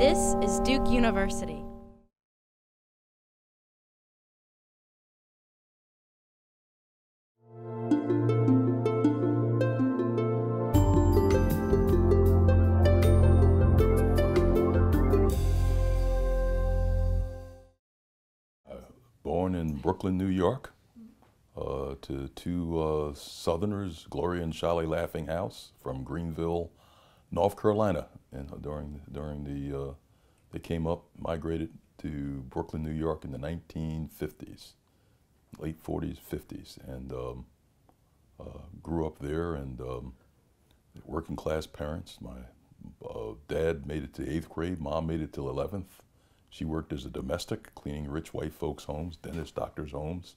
This is Duke University. Born in Brooklyn, New York, to two Southerners, Gloria and Charlie Laughinghouse from Greenville, North Carolina. And they came up, migrated to Brooklyn, New York in the 1950s, late 40s, 50s, and grew up there. And working class parents. My dad made it to 8th grade, mom made it till 11th. She worked as a domestic, cleaning rich white folks' homes, dentists, doctors' homes.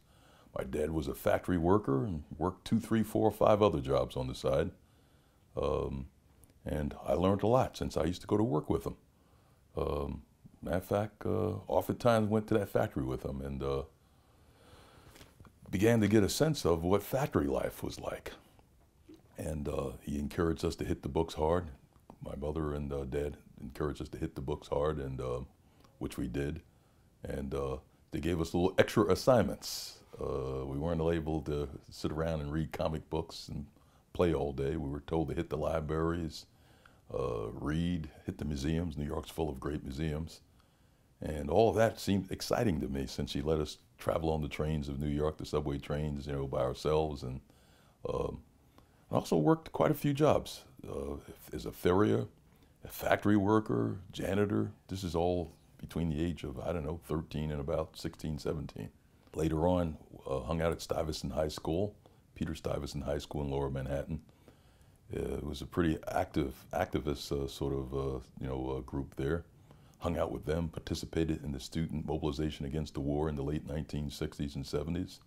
My dad was a factory worker and worked 2, 3, 4, 5 other jobs on the side. And I learned a lot since I used to go to work with him. Matter of fact, oftentimes went to that factory with him and began to get a sense of what factory life was like. And he encouraged us to hit the books hard. My mother and dad encouraged us to hit the books hard, and which we did. And they gave us little extra assignments. We weren't able to sit around and read comic books and play all day. We were told to hit the libraries, read, hit the museums. New York's full of great museums. And all of that seemed exciting to me since she let us travel on the trains of New York, the subway trains, you know, by ourselves. And I also worked quite a few jobs as a farrier, a factory worker, janitor. This is all between the age of, I don't know, 13 and about 16, 17. Later on, hung out at Stuyvesant High School, Peter Stuyvesant High School in Lower Manhattan. It was a pretty activist sort of group there. Hung out with them, participated in the student mobilization against the war in the late 1960s and 70s.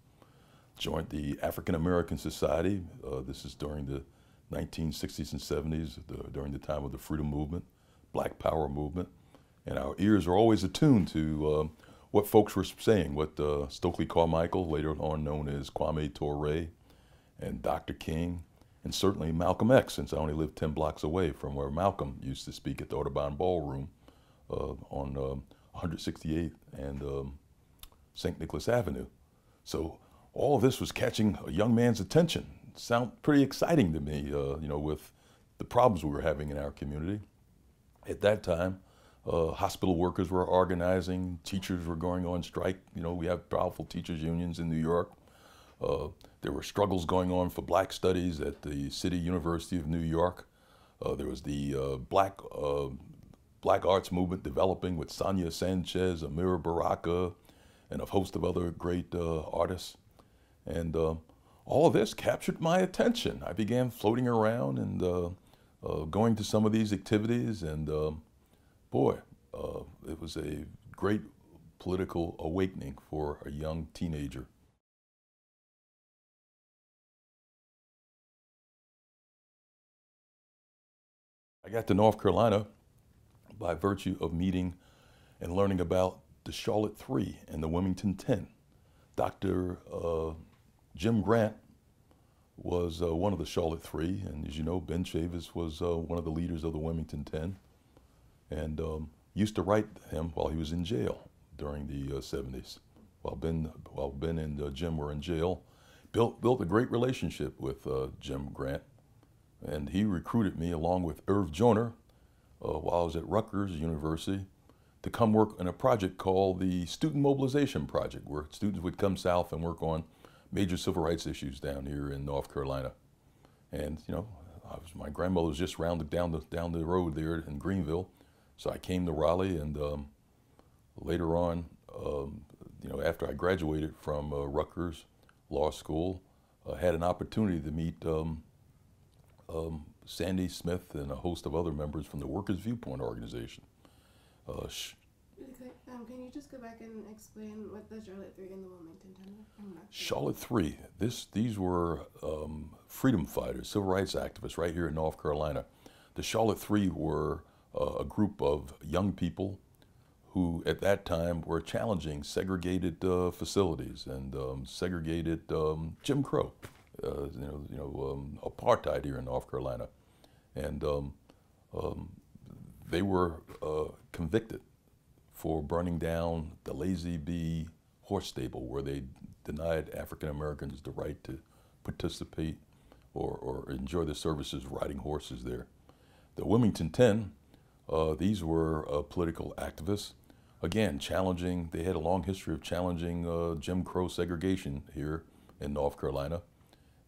Joined the African American Society. This is during the 1960s and 70s, during the time of the Freedom Movement, Black Power movement. And our ears are always attuned to what folks were saying, what Stokely Carmichael, later on known as Kwame Ture, and Dr. King, and certainly Malcolm X, since I only lived 10 blocks away from where Malcolm used to speak at the Audubon Ballroom on 168th and St. Nicholas Avenue. So all of this was catching a young man's attention. Sound pretty exciting to me, with the problems we were having in our community. At that time, hospital workers were organizing, teachers were going on strike. You know, we have powerful teachers unions in New York. There were struggles going on for black studies at the City University of New York. There was the black arts movement developing with Sonia Sanchez, Amira Baraka, and a host of other great artists. And all of this captured my attention. I began floating around and going to some of these activities, and boy, it was a great political awakening for a young teenager. I got to North Carolina by virtue of meeting and learning about the Charlotte 3 and the Wilmington 10. Dr. Jim Grant was one of the Charlotte 3, and as you know, Ben Chavis was one of the leaders of the Wilmington 10, and used to write him while he was in jail during the 70s. While Ben and Jim were in jail, built a great relationship with Jim Grant, and he recruited me along with Irv Joyner while I was at Rutgers University to come work on a project called the Student Mobilization Project, where students would come south and work on major civil rights issues down here in North Carolina. And you know, my grandmother was just down the road there in Greenville, so I came to Raleigh, and later on, after I graduated from Rutgers Law School, had an opportunity to meet Sandy Smith and a host of other members from the Workers' Viewpoint organization. Can you just go back and explain what the Charlotte 3 and the Wilmington 10 are? Charlotte 3, these were freedom fighters, civil rights activists right here in North Carolina. The Charlotte 3 were a group of young people who at that time were challenging segregated facilities and segregated Jim Crow, apartheid here in North Carolina. And they were convicted for burning down the Lazy Bee horse stable, where they denied African Americans the right to participate or enjoy the services riding horses there. The Wilmington Ten, these were political activists, again challenging, they had a long history of challenging Jim Crow segregation here in North Carolina.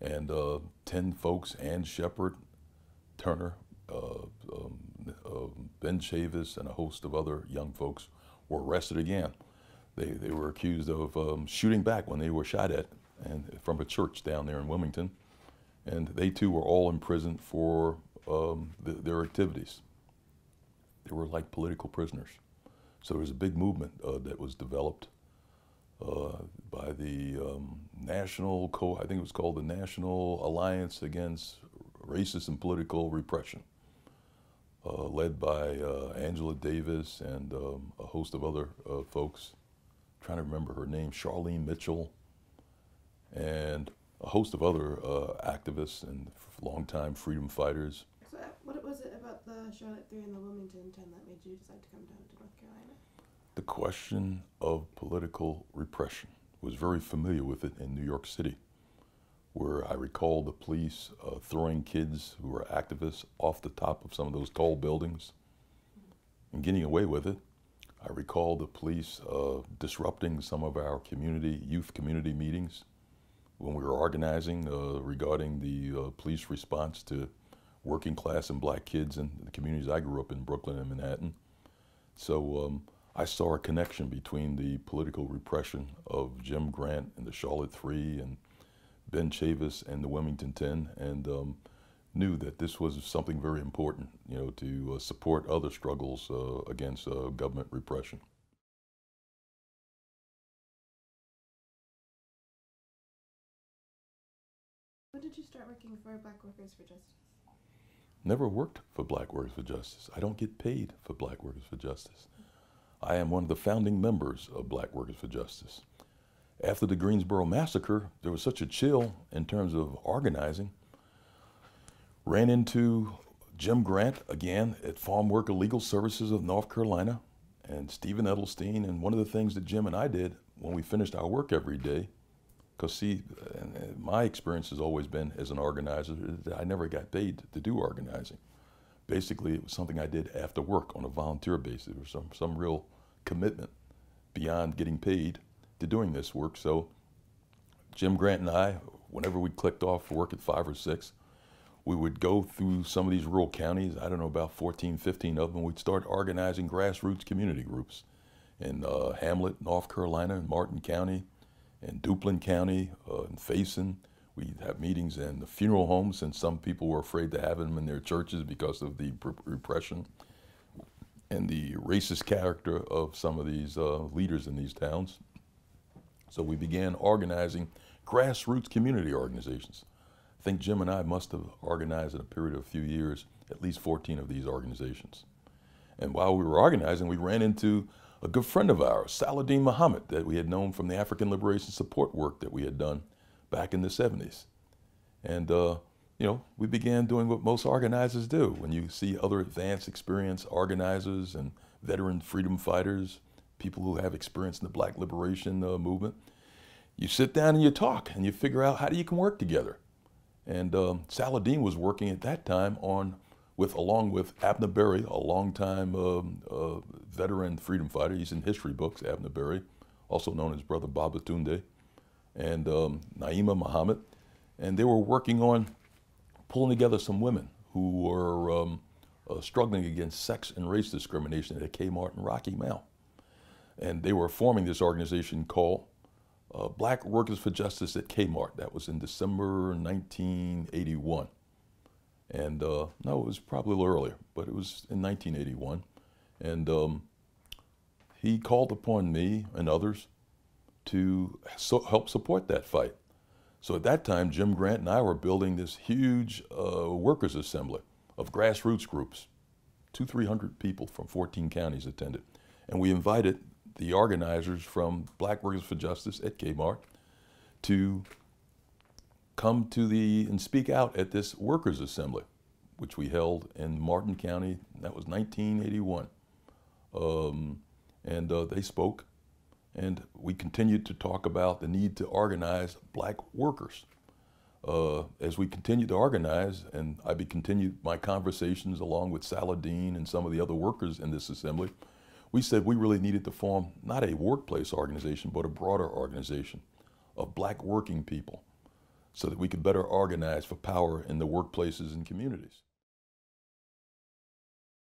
And 10 folks, Ann Shepard, Turner, Ben Chavis, and a host of other young folks were arrested again. They were accused of shooting back when they were shot at and from a church down there in Wilmington. And they too were all imprisoned for their activities. They were like political prisoners. So there was a big movement that was developed by the I think it was called the National Alliance Against Racist and Political Repression, led by Angela Davis and a host of other folks. I'm trying to remember her name, Charlene Mitchell, and a host of other activists and longtime freedom fighters. So what was it about the Charlotte 3 and the Wilmington 10 that made you decide to come down to North Carolina? The question of political repression. Was very familiar with it in New York City, where I recall the police throwing kids who were activists off the top of some of those tall buildings and getting away with it. I recall the police disrupting some of our youth community meetings when we were organizing regarding the police response to working class and black kids in the communities I grew up in, Brooklyn and Manhattan. So I saw a connection between the political repression of Jim Grant and the Charlotte 3 and Ben Chavis and the Wilmington 10, and knew that this was something very important, to support other struggles against government repression. When did you start working for Black Workers for Justice? Never worked for Black Workers for Justice. I don't get paid for Black Workers for Justice. I am one of the founding members of Black Workers for Justice. After the Greensboro Massacre, there was such a chill in terms of organizing. Ran into Jim Grant again at Farm Worker Legal Services of North Carolina and Stephen Edelstein. And one of the things that Jim and I did when we finished our work every day, because see, my experience has always been as an organizer, I never got paid to do organizing. Basically, it was something I did after work on a volunteer basis. There was some real commitment beyond getting paid to doing this work. So Jim Grant and I, whenever we clicked off for work at 5 or 6, we would go through some of these rural counties, I don't know, about 14, 15 of them. We'd start organizing grassroots community groups in Hamlet, North Carolina, in Martin County, in Duplin County, in Faison. We'd have meetings in the funeral homes, and some people were afraid to have them in their churches because of the repression and the racist character of some of these leaders in these towns. So we began organizing grassroots community organizations. I think Jim and I must have organized in a period of a few years at least 14 of these organizations. And while we were organizing, we ran into a good friend of ours, Saladin Muhammad, that we had known from the African Liberation Support work that we had done back in the 70s. And we began doing what most organizers do. When you see other advanced experience organizers and veteran freedom fighters, people who have experience in the Black liberation movement, you sit down and you talk and you figure out how you can work together. And Saladin was working at that time along with Abner Berry, a longtime veteran freedom fighter. He's in history books, Abner Berry, also known as Brother Babatunde, and Naima Muhammad. And they were working on pulling together some women who were struggling against sex and race discrimination at K-Mart and Rocky Mount. And they were forming this organization called Black Workers for Justice at K-Mart. That was in December 1981. And no, it was probably a little earlier, but it was in 1981. And he called upon me and others to help support that fight. So at that time, Jim Grant and I were building this huge workers' assembly of grassroots groups. 200-300 people from 14 counties attended. And we invited the organizers from Black Workers for Justice at K-Mart to come to and speak out at this workers' assembly, which we held in Martin County. That was 1981. and they spoke. And we continued to talk about the need to organize black workers. As we continued to organize, and I continued my conversations along with Saladin and some of the other workers in this assembly, we said we really needed to form not a workplace organization, but a broader organization of black working people so that we could better organize for power in the workplaces and communities.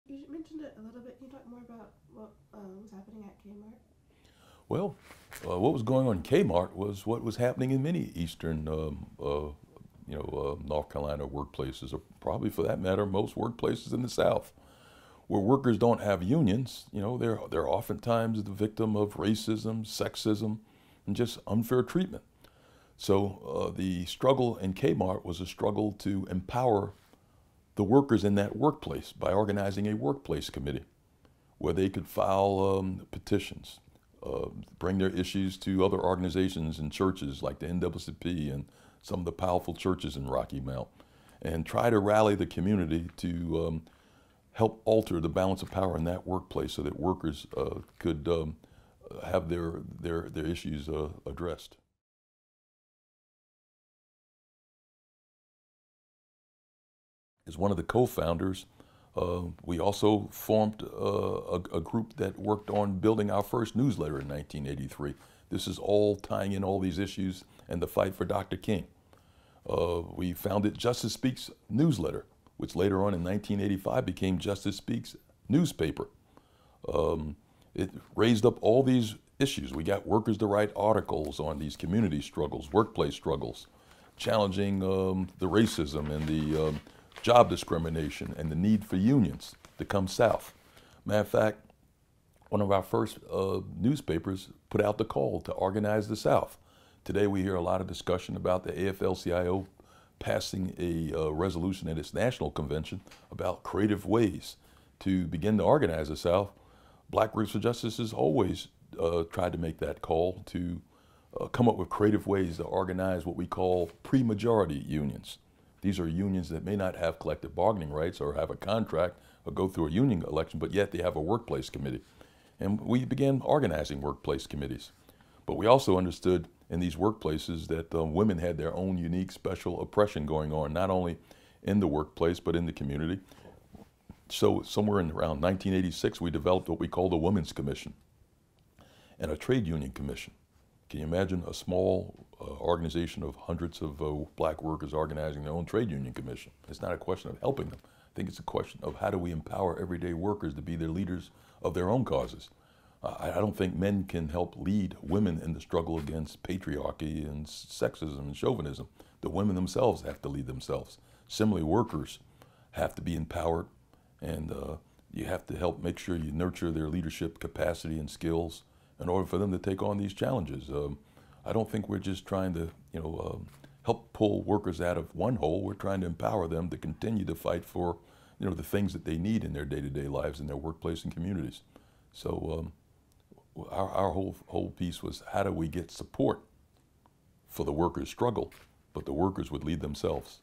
You mentioned it a little bit. Can you talk more about what was happening at K-Mart? Well, what was going on in K-Mart was what was happening in many eastern, North Carolina workplaces, or probably for that matter, most workplaces in the South, where workers don't have unions. They're oftentimes the victim of racism, sexism, and just unfair treatment. So the struggle in K-Mart was a struggle to empower the workers in that workplace by organizing a workplace committee where they could file petitions, bring their issues to other organizations and churches like the NAACP and some of the powerful churches in Rocky Mount, and try to rally the community to help alter the balance of power in that workplace so that workers could have their issues addressed. As one of the co-founders, we also formed a group that worked on building our first newsletter in 1983. This is all tying in all these issues and the fight for Dr. King. We founded Justice Speaks newsletter, which later on in 1985 became Justice Speaks newspaper. It raised up all these issues. We got workers to write articles on these community struggles, workplace struggles, challenging the racism and the job discrimination and the need for unions to come south. Matter of fact, one of our first newspapers put out the call to organize the South. Today we hear a lot of discussion about the AFL-CIO passing a resolution at its national convention about creative ways to begin to organize the South. Black Groups for Justice has always tried to make that call to come up with creative ways to organize what we call pre-majority unions. These are unions that may not have collective bargaining rights or have a contract or go through a union election, but yet they have a workplace committee. And we began organizing workplace committees. But we also understood in these workplaces that women had their own unique special oppression going on, not only in the workplace, but in the community. So somewhere in around 1986, we developed what we call the Women's Commission and a trade union commission. Can you imagine a small organization of hundreds of black workers organizing their own trade union commission? It's not a question of helping them. I think it's a question of how do we empower everyday workers to be their leaders of their own causes. I don't think men can help lead women in the struggle against patriarchy and sexism and chauvinism. The women themselves have to lead themselves. Similarly, workers have to be empowered, and you have to help make sure you nurture their leadership capacity and skills in order for them to take on these challenges. I don't think we're just trying to, help pull workers out of one hole. We're trying to empower them to continue to fight for, the things that they need in their day-to-day lives in their workplace and communities. So our whole piece was how do we get support for the workers' struggle, but the workers would lead themselves.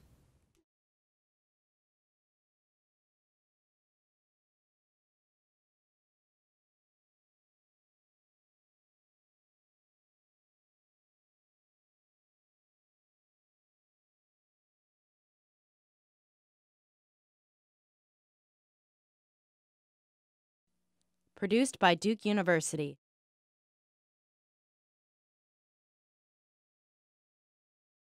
Produced by Duke University.